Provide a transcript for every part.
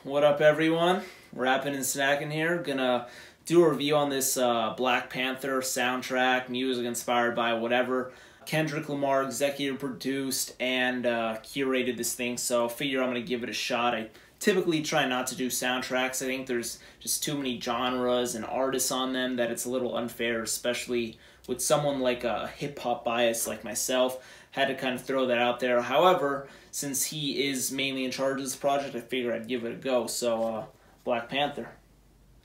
What up, everyone? Rappin and Snackin here. Gonna do a review on this Black Panther soundtrack, music inspired by whatever. Kendrick Lamar executive produced and curated this thing, so I figure I'm gonna give it a shot. I typically try not to do soundtracks. I think there's just too many genres and artists on them that it's a little unfair, especially with someone like a hip-hop bias like myself. Had to kind of throw that out there. However, since he is mainly in charge of this project, I figured I'd give it a go. So, Black Panther.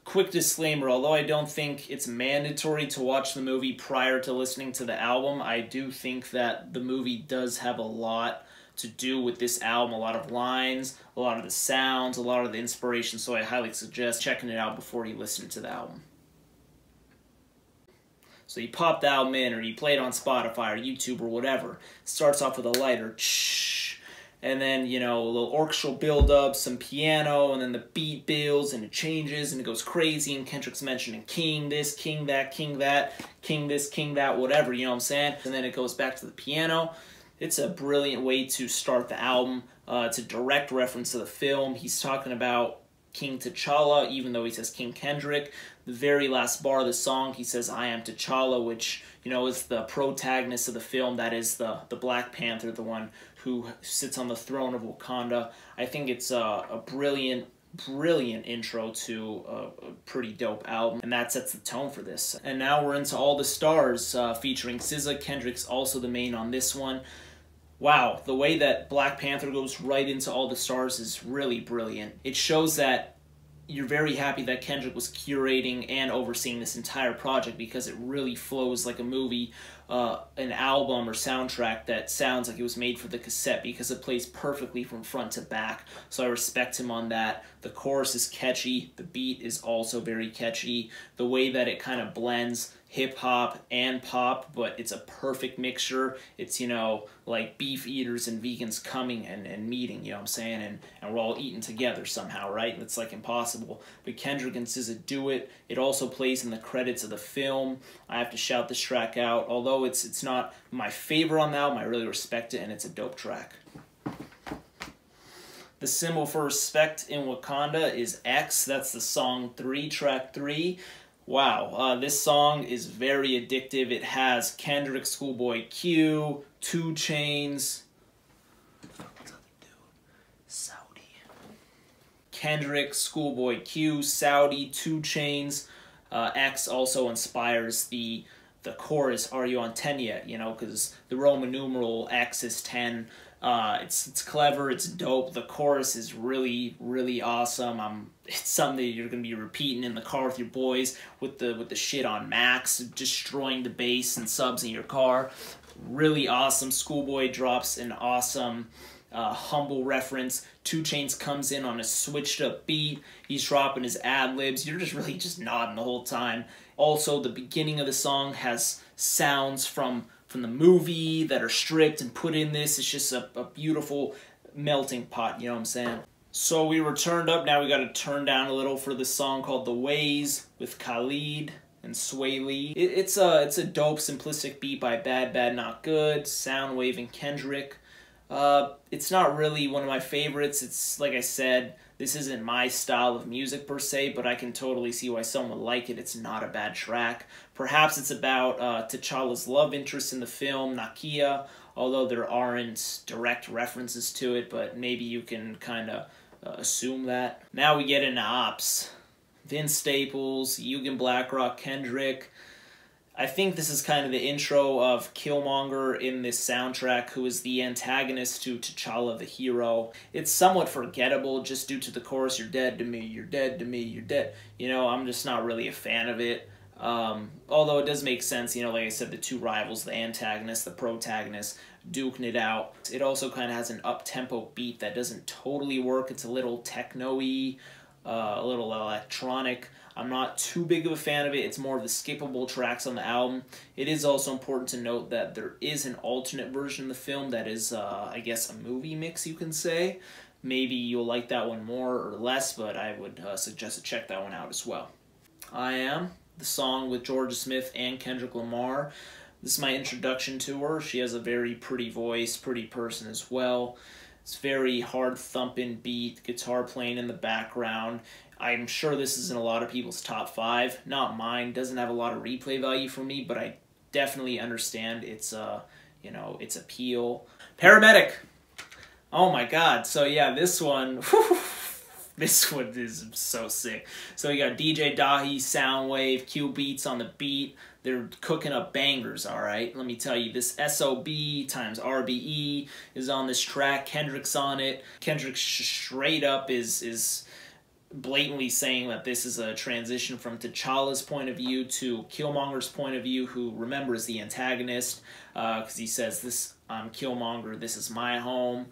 Quick disclaimer, although I don't think it's mandatory to watch the movie prior to listening to the album, I do think that the movie does have a lot to do with this album. A lot of lines, a lot of the sounds, a lot of the inspiration, so I highly suggest checking it out before you listen to the album. So you pop the album in, or you play it on Spotify or YouTube or whatever. Starts off with a lighter, and then, you know, a little orchestral build-up, some piano, and then the beat builds, and it changes, and it goes crazy, and Kendrick's mentioning king this, king that, king that, king this, king that, whatever, you know what I'm saying? And then it goes back to the piano. It's a brilliant way to start the album. It's a direct reference to the film. He's talking about King T'Challa, even though he says King Kendrick. The very last bar of the song, he says, I am T'Challa, which, you know, is the protagonist of the film. That is the Black Panther, the one who sits on the throne of Wakanda. I think it's a brilliant intro to a pretty dope album, and that sets the tone for this. And now we're into All the Stars, featuring SZA. Kendrick's also the main on this one. Wow, the way that Black Panther goes right into All the Stars is really brilliant. It shows that you're very happy that Kendrick was curating and overseeing this entire project, because it really flows like a movie, an album or soundtrack that sounds like it was made for the cassette, because it plays perfectly from front to back. So I respect him on that. The chorus is catchy. The beat is also very catchy. The way that it kind of blends hip-hop and pop, but it's a perfect mixture. It's, you know, like beef eaters and vegans coming and meeting, you know what I'm saying? And we're all eating together somehow, right? It's like impossible. But Kendrick and SZA do it. It also plays in the credits of the film. I have to shout this track out. Although it's not my favorite on the album, I really respect it, and it's a dope track. The symbol for respect in Wakanda is X. That's the song 3, track 3. Wow, this song is very addictive. It has Kendrick, Schoolboy Q, 2 Chainz. What's other dude? Saudi. Kendrick, Schoolboy Q, Saudi, 2 Chainz. X also inspires the chorus, Are You on 10 Yet? You know, because the Roman numeral X is 10. It's clever, it's dope. The chorus is really awesome. It's something that you're gonna be repeating in the car with your boys, with the shit on max, destroying the bass and subs in your car. Really awesome. Schoolboy drops an awesome humble reference. 2 Chainz comes in on a switched up beat. He's dropping his ad-libs. You're just really nodding the whole time. Also, the beginning of the song has sounds from the movie that are stripped and put in this. It's just a beautiful melting pot, you know what I'm saying? So we were turned up, now we gotta turn down a little for this song called The Ways with Khalid and Sway Lee. It's a dope, simplistic beat by Bad Bad Not Good, Soundwave, and Kendrick. It's not really one of my favorites. It's, like I said, this isn't my style of music per se, but I can totally see why someone would like it. It's not a bad track. Perhaps it's about T'Challa's love interest in the film, Nakia, although there aren't direct references to it, but maybe you can kind of assume that. Now we get into ops. Vince Staples, Eugen Blackrock, Kendrick. I think this is kind of the intro of Killmonger in this soundtrack, who is the antagonist to T'Challa the hero. It's somewhat forgettable just due to the chorus, you're dead to me, you're dead to me, you're dead. You know, I'm just not really a fan of it. Although it does make sense, you know, like I said, the two rivals, the antagonist, the protagonist, duking it out. It also kind of has an up-tempo beat that doesn't totally work. It's a little techno-y, a little electronic. I'm not too big of a fan of it. It's more of the skippable tracks on the album. It is also important to note that there is an alternate version of the film that is, I guess, a movie mix, you can say. Maybe you'll like that one more or less, but I would suggest to check that one out as well. I Am, the song with Georgia Smith and Kendrick Lamar. This is my introduction to her. She has a very pretty voice, pretty person as well. It's very hard thumping beat, guitar playing in the background. I'm sure this is in a lot of people's top 5, not mine. Doesn't have a lot of replay value for me, but I definitely understand its you know, its appeal. Paramedic. Oh my god. So yeah, this one this one is so sick. So you got DJ Dahi, Soundwave, Q Beats on the beat. They're cooking up bangers, all right? Let me tell you, this SOB times RBE is on this track. Kendrick's on it. Kendrick straight up is blatantly saying that this is a transition from T'Challa's point of view to Killmonger's point of view, who, remember, is the antagonist, because he says, I'm Killmonger, this is my home.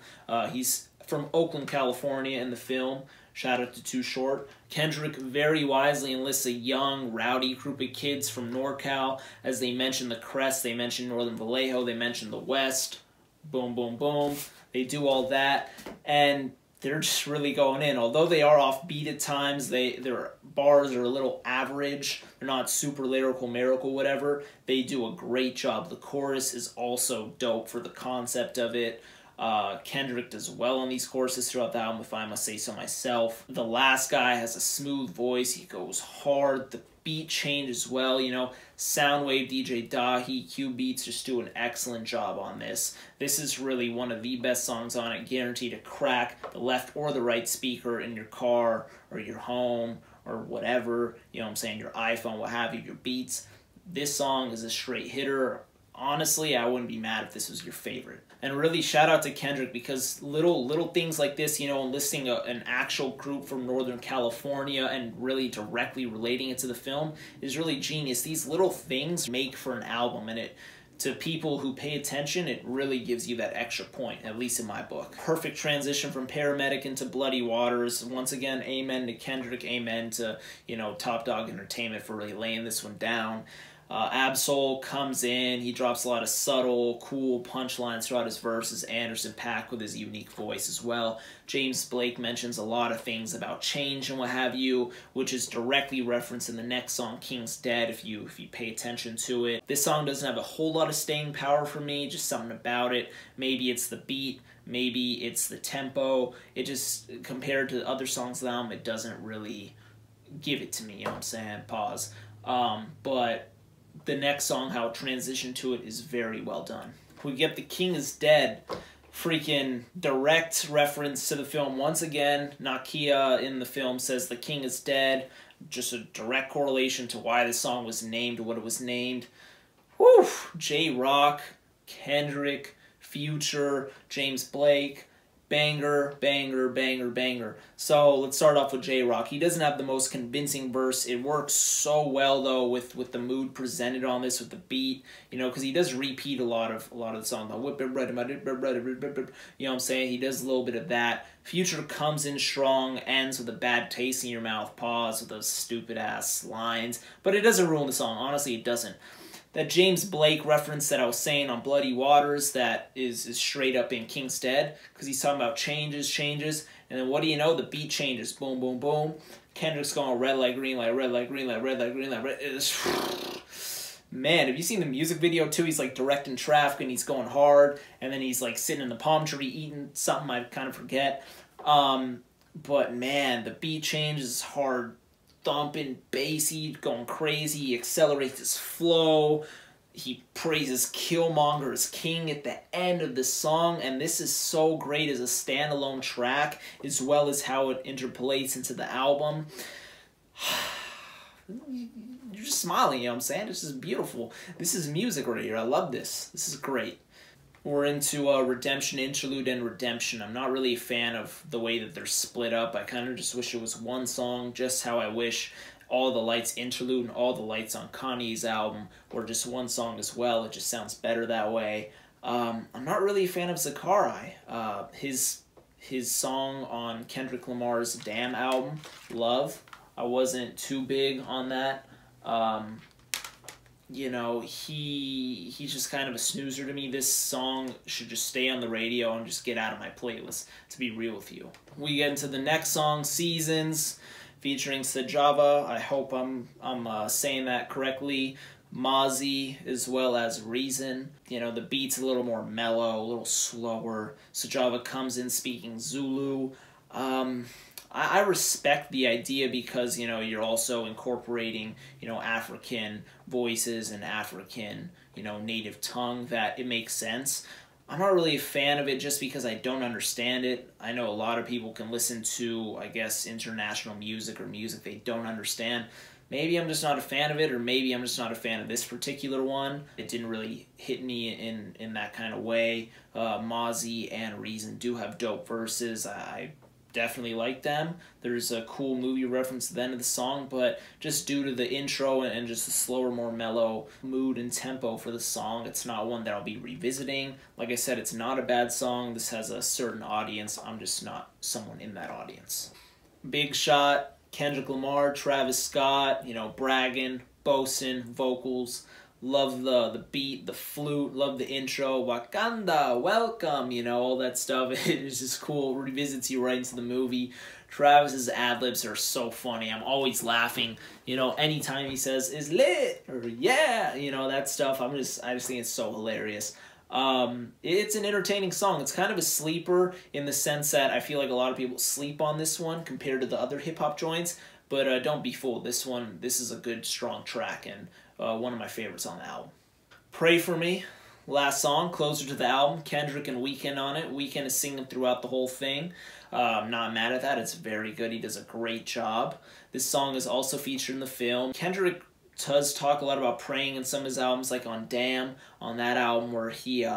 He's from Oakland, California in the film. Shout out to Too Short. Kendrick very wisely enlists a young, rowdy group of kids from NorCal. As they mention the Crest, they mention Northern Vallejo, they mention the West. Boom, boom, boom. They do all that, and they're just really going in. Although they are offbeat at times, their bars are a little average. They're not super lyrical, miracle, whatever. They do a great job. The chorus is also dope for the concept of it. Kendrick does well on these choruses throughout the album, if I must say so myself. The last guy has a smooth voice. He goes hard. The beat change as well, you know. Soundwave, DJ Dahi, Q Beats just do an excellent job on this. This is really one of the best songs on it, guaranteed to crack the left or the right speaker in your car or your home or whatever, you know what I'm saying, your iPhone, what have you, your Beats. This song is a straight hitter. Honestly, I wouldn't be mad if this was your favorite. And really, shout out to Kendrick, because little things like this, you know, enlisting an actual group from Northern California and really directly relating it to the film is really genius. These little things make for an album, and to people who pay attention, it really gives you that extra point, at least in my book. Perfect transition from Paramedic into Bloody Waters. Once again, amen to Kendrick, amen to, you know, Top Dog Entertainment for really laying this one down. Absol comes in, he drops a lot of subtle, cool punchlines throughout his verses. Anderson .Paak with his unique voice as well. James Blake mentions a lot of things about change and what have you, which is directly referenced in the next song, King's Dead, if you pay attention to it. This song doesn't have a whole lot of staying power for me, just something about it. Maybe it's the beat, maybe it's the tempo. It just, compared to other songs of the album, it doesn't really give it to me, you know what I'm saying? Pause. But the next song, how it transitioned to it, is very well done. We get The King is Dead. Freaking direct reference to the film. Once again, Nakia in the film says the king is dead. Just a direct correlation to why this song was named what it was named. Woo! JRock, Kendrick, Future, James Blake. Banger, banger, banger, banger. So let's start off with JRock. He doesn't have the most convincing verse. It works so well though with the mood presented on this, with the beat, you know, because he does repeat a lot of the song. You know what I'm saying? He does a little bit of that. Future comes in strong, ends with a bad taste in your mouth, pause with those stupid ass lines, but it doesn't ruin the song. Honestly, it doesn't. That James Blake reference that I was saying on Bloody Waters, that is straight up in King's Dead, because he's talking about changes, and then what do you know? The beat changes. Boom, boom, boom. Kendrick's going red light, green light, red light, green light, red light, green light, red. Man, have you seen the music video too? He's like directing traffic and he's going hard, and then he's like sitting in the palm tree eating something I kind of forget. But man, the beat changes hard. Thumping, bassy, going crazy. He accelerates his flow. He praises Killmonger as king at the end of the song, and this is so great as a standalone track, as well as how it interpolates into the album. You're just smiling, you know what I'm saying? This is beautiful. This is music right here. I love this. This is great. We're into Redemption, Interlude, and Redemption. I'm not really a fan of the way that they're split up. I kind of just wish it was one song, just how I wish All the Lights Interlude and All the Lights on Kanye's album were just one song as well. It just sounds better that way. I'm not really a fan of Zakarai. His song on Kendrick Lamar's Damn album, Love, I wasn't too big on that. You know, he's just kind of a snoozer to me. This song should just stay on the radio and just get out of my playlist, to be real with you. We get into the next song, Seasons, featuring Sajava. I hope I'm saying that correctly. Mozzie, as well as Reason. You know, the beat's a little more mellow, a little slower. Sajava comes in speaking Zulu. I respect the idea because, you know, you're also incorporating, you know, African voices and African, you know, native tongue, that it makes sense. I'm not really a fan of it just because I don't understand it. I know a lot of people can listen to, I guess, international music or music they don't understand. Maybe I'm just not a fan of it, or maybe I'm just not a fan of this particular one. It didn't really hit me in that kind of way. Mozzie and Reason do have dope verses. I definitely like them. There's a cool movie reference at the end of the song, but just due to the intro and just the slower, more mellow mood and tempo for the song, it's not one that I'll be revisiting. Like I said, it's not a bad song. This has a certain audience. I'm just not someone in that audience. Big Shot, Kendrick Lamar, Travis Scott, you know, bragging, boasting, vocals. Love the beat, the flute, love the intro, Wakanda, welcome, you know, all that stuff. It's just cool, revisits you right into the movie. Travis's ad-libs are so funny. I'm always laughing, you know, anytime he says, is lit, or yeah, you know, that stuff. I just think it's so hilarious. It's an entertaining song. It's kind of a sleeper in the sense that I feel like a lot of people sleep on this one compared to the other hip-hop joints, but don't be fooled. This is a good, strong track, and one of my favorites on the album. Pray For Me, last song, closer to the album. Kendrick and Weeknd on it. Weeknd is singing throughout the whole thing. I'm not mad at that. It's very good. He does a great job. This song is also featured in the film. Kendrick does talk a lot about praying in some of his albums, like on Damn, on that album where he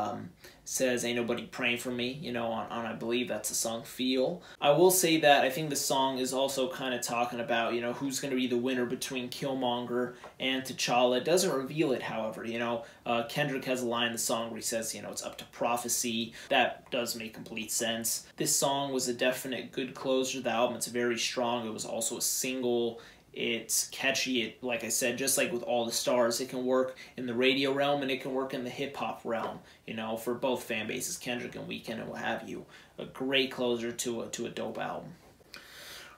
says, ain't nobody praying for me, you know, on I believe that's the song Feel. I will say that I think the song is also kind of talking about, you know, who's going to be the winner between Killmonger and T'Challa. It doesn't reveal it, however, you know. Kendrick has a line in the song where he says, you know, it's up to prophecy. That does make complete sense. This song was a definite good closer to the album. It's very strong. It was also a single. It's catchy. Like I said, just like with All the Stars, it can work in the radio realm and it can work in the hip-hop realm, you know, for both fan bases, Kendrick and Weeknd and what have you. A great closer to a dope album.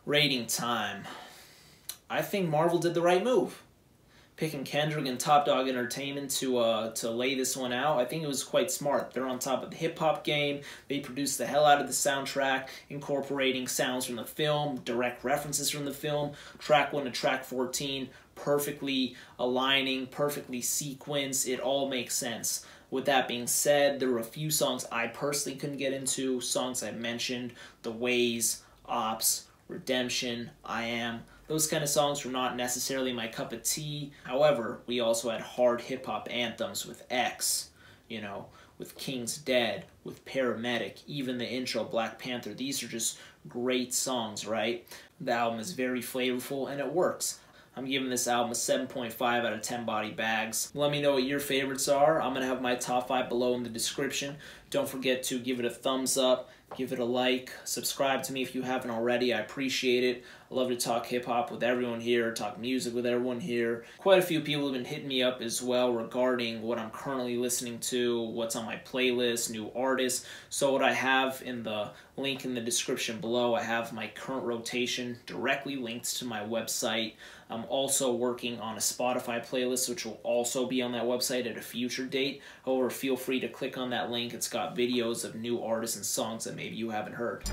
Rating time. I think Marvel did the right move, picking Kendrick and Top Dog Entertainment to lay this one out. I think it was quite smart. They're on top of the hip-hop game. They produced the hell out of the soundtrack, incorporating sounds from the film, direct references from the film, track 1 to track 14, perfectly aligning, perfectly sequenced. It all makes sense. With that being said, there were a few songs I personally couldn't get into, songs I mentioned, The Ways, Ops, Redemption, I Am. Those kind of songs were not necessarily my cup of tea. However, we also had hard hip-hop anthems with X, you know, with King's Dead, with Paramedic, even the intro, Black Panther. These are just great songs, right? The album is very flavorful, and it works. I'm giving this album a 7.5 out of 10 body bags. Let me know what your favorites are. I'm going to have my top 5 below in the description. Don't forget to give it a thumbs up, give it a like, subscribe to me if you haven't already. I appreciate it. I love to talk hip-hop with everyone here, talk music with everyone here. Quite a few people have been hitting me up as well regarding what I'm currently listening to, what's on my playlist, new artists. So what I have in the link in the description below, I have my current rotation directly linked to my website. I'm also working on a Spotify playlist, which will also be on that website at a future date. However, feel free to click on that link. It's got videos of new artists and songs that maybe you haven't heard.